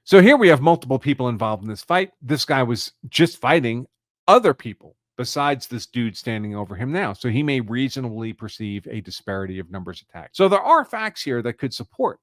So here we have multiple people involved in this fight. This guy was just fighting other people besides this dude standing over him now. So he may reasonably perceive a disparity of numbers attacked. So there are facts here that could support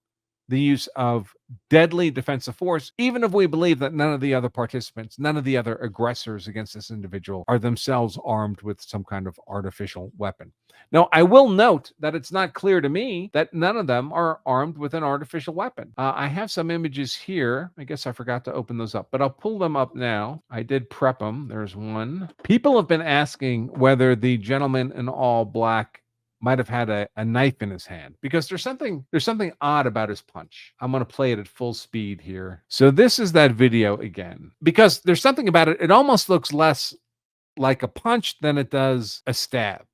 the use of deadly defensive force, even if we believe that none of the other participants, none of the other aggressors against this individual are themselves armed with some kind of artificial weapon. Now, I will note that it's not clear to me that none of them are armed with an artificial weapon. I have some images here. I guess I forgot to open those up, but I'll pull them up now. I did prep them. There's one. People have been asking whether the gentleman in all black might have had a knife in his hand, because there's something odd about his punch. I'm going to play it at full speed here. So this is that video again, because there's something about it. It almost looks less like a punch than it does a stab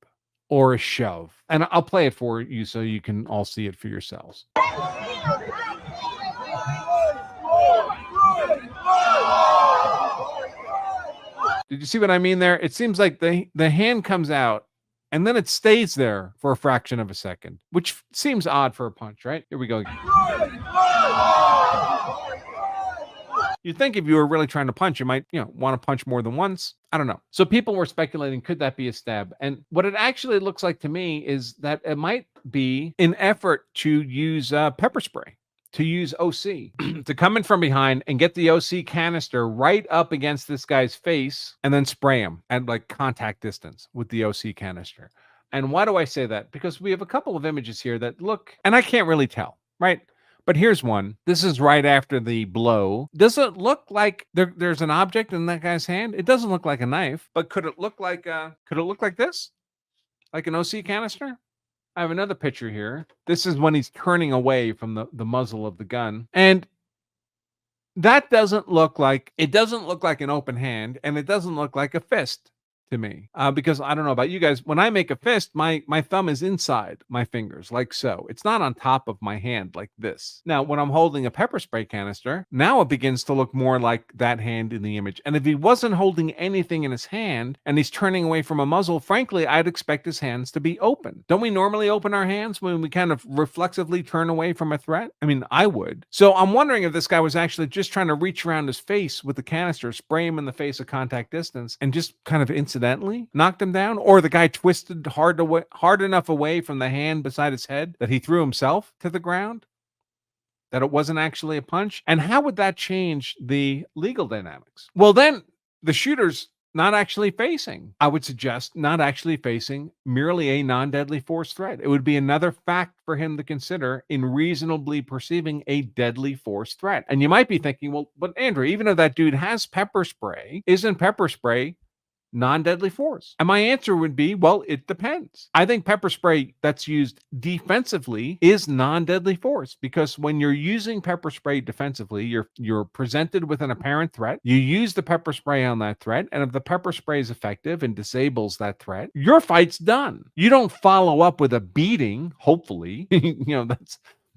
or a shove. And I'll play it for you so you can all see it for yourselves. Did you see what I mean there? It seems like the hand comes out and then it stays there for a fraction of a second, which seems odd for a punch, right? Here we go. You'd think if you were really trying to punch, you might, want to punch more than once. I don't know. So people were speculating, could that be a stab? And what it actually looks like to me is that it might be an effort to use pepper spray, to use OC, to come in from behind and get the OC canister right up against this guy's face and then spray him at like contact distance with the OC canister. And why do I say that? Because we have a couple of images here that look, and I can't really tell, right? But here's one. This is right after the blow. Does it look like there's an object in that guy's hand? It doesn't look like a knife, but could it look like this? Like an OC canister? I have another picture here. This is when he's turning away from the muzzle of the gun. And that doesn't look like an open hand, and it doesn't look like a fist to me. Because I don't know about you guys, when I make a fist, my thumb is inside my fingers, like so. It's not on top of my hand like this. Now, when I'm holding a pepper spray canister, now it begins to look more like that hand in the image. And if he wasn't holding anything in his hand and he's turning away from a muzzle, frankly, I'd expect his hands to be open. Don't we normally open our hands when we kind of reflexively turn away from a threat? I mean, I would. So I'm wondering if this guy was actually just trying to reach around his face with the canister, spray him in the face at contact distance, and just kind of incidentally knocked him down, or the guy twisted hard enough away from the hand beside his head that he threw himself to the ground, that it wasn't actually a punch. And how would that change the legal dynamics? Well, then the shooter's not actually facing, I would suggest, not actually facing merely a non-deadly force threat. It would be another fact for him to consider in reasonably perceiving a deadly force threat. And you might be thinking, well, but Andrew, even if that dude has pepper spray, isn't pepper spray non-deadly force? And my answer would be, well, it depends. I think pepper spray that's used defensively is non-deadly force, because when you're using pepper spray defensively, you're presented with an apparent threat. You use the pepper spray on that threat, and if the pepper spray is effective and disables that threat, your fight's done. You don't follow up with a beating, hopefully.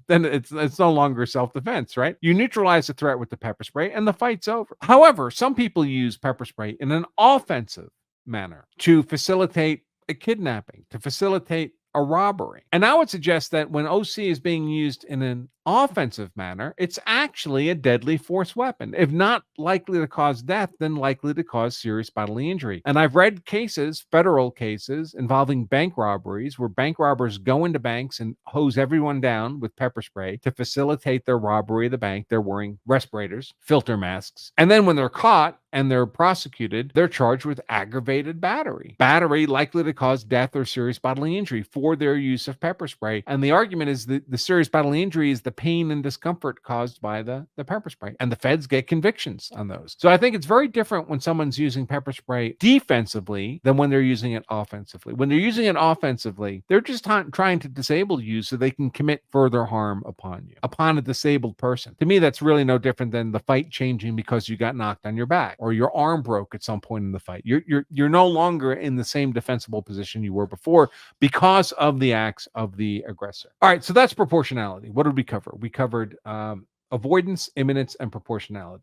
Then it's no longer self-defense, right? You neutralize the threat with the pepper spray and the fight's over. However, some people use pepper spray in an offensive manner to facilitate a kidnapping, to facilitate a robbery. And I would suggest that when OC is being used in an offensive manner, it's actually a deadly force weapon. If not likely to cause death, then likely to cause serious bodily injury. And I've read cases, federal cases, involving bank robberies where bank robbers go into banks and hose everyone down with pepper spray to facilitate their robbery of the bank. They're wearing respirators, filter masks. And then when they're caught and they're prosecuted, they're charged with aggravated battery. Battery likely to cause death or serious bodily injury for their use of pepper spray. And the argument is that the serious bodily injury is the pain and discomfort caused by the pepper spray. And the feds get convictions on those. So I think it's very different when someone's using pepper spray defensively than when they're using it offensively. When they're using it offensively, they're just trying to disable you so they can commit further harm upon you, upon a disabled person. To me, that's really no different than the fight changing because you got knocked on your back or your arm broke at some point in the fight. You're no longer in the same defensible position you were before because of the acts of the aggressor. All right, so that's proportionality. What did we cover? We covered avoidance, imminence, and proportionality.